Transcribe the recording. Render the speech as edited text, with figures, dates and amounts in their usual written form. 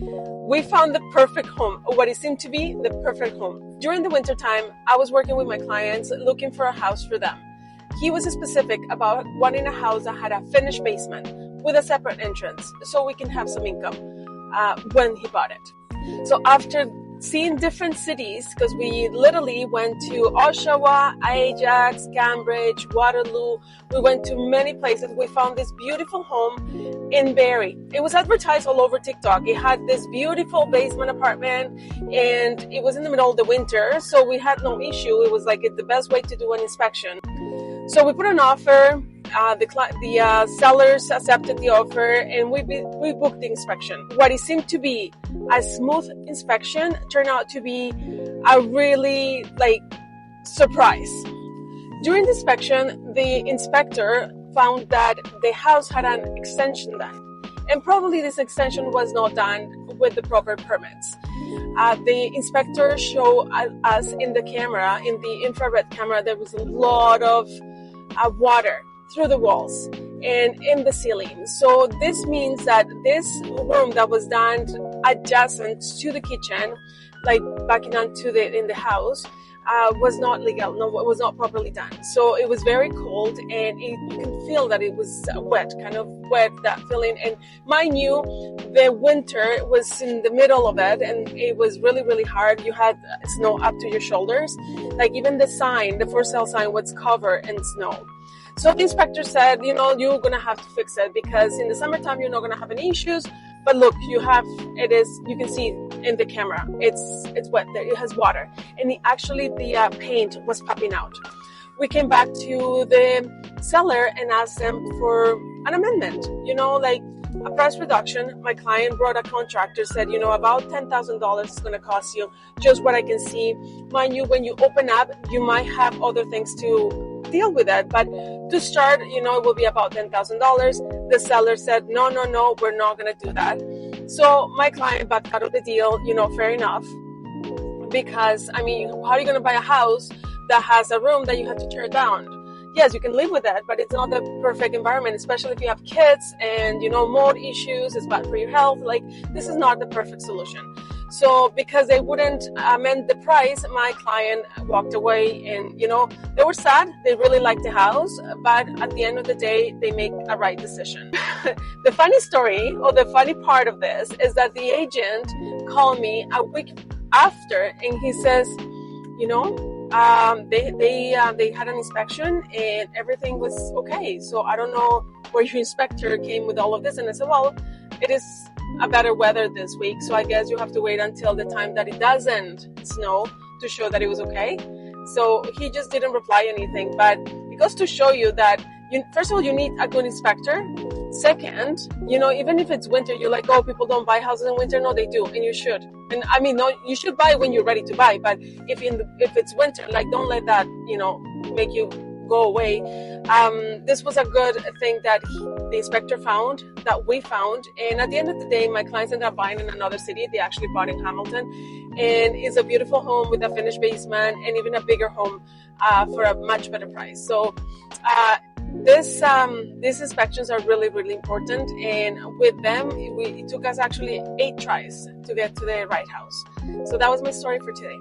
We found the perfect home, or what it seemed to be the perfect home. During the winter time, I was working with my clients looking for a house for them. He was specific about wanting a house that had a finished basement with a separate entrance so we can have some income when he bought it. So after seeing different cities, because we literally went to Oshawa, Ajax, Cambridge, Waterloo, we went to many places. We found this beautiful home in Barrie. It was advertised all over TikTok. It had this beautiful basement apartment, and it was in the middle of the winter, so we had no issue. It was like the best way to do an inspection. So we put an offer. The sellers accepted the offer, and we booked the inspection. What it seemed to be a smooth inspection turned out to be a really surprise. During the inspection, the inspector found that the house had an extension done, and probably this extension was not done with the proper permits. The inspector showed us in the camera, in the infrared camera, there was a lot of water through the walls and in the ceiling. So this means that this room that was done adjacent to the kitchen, like backing onto in the house, was not legal. No, it was not properly done. So it was very cold, and you can feel that it was wet, kind of wet, that feeling. And mind you, the winter was in the middle of it, and it was really, really hard. You had snow up to your shoulders. Like even the sign, the for sale sign, was covered in snow. So the inspector said, you're going to have to fix it, because in the summertime, you're not going to have any issues. But look, you can see in the camera, it's wet there. It has water. And the paint was popping out. We came back to the seller and asked them for an amendment, a price reduction. My client brought a contractor, said, about $10,000 is going to cost you, just what I can see. Mind you, when you open up, you might have other things to deal with that, but to start, it will be about $10,000. The seller said, no, we're not going to do that. So my client backed out of the deal, fair enough, because how are you going to buy a house that has a room that you have to tear down? Yes, you can live with that, but it's not the perfect environment, especially if you have kids and, mold issues, it's bad for your health. This is not the perfect solution. So because they wouldn't amend the price, my client walked away, and, they were sad. They really liked the house, but at the end of the day, they make a right decision. The funny story, or the funny part of this, is that the agent called me a week after, and he says, they had an inspection and everything was okay. So I don't know where your inspector came with all of this. And I said, well, it is a better weather this week, so I guess you have to wait until the time that it doesn't snow to show that it was okay. So he just didn't reply anything, but it goes to show you that first of all, you need a good inspector. Second, even if it's winter, you're like, oh, people don't buy houses in winter. No, they do, and you should. And no, you should buy when you're ready to buy. But if it's winter, don't let that, make you go away. This was a good thing that the inspector found, that we found. And at the end of the day, my clients ended up buying in another city. They actually bought in Hamilton, and it's a beautiful home with a finished basement and even a bigger home for a much better price. So these inspections are really, really important. And with them, it took us actually 8 tries to get to the right house. So that was my story for today.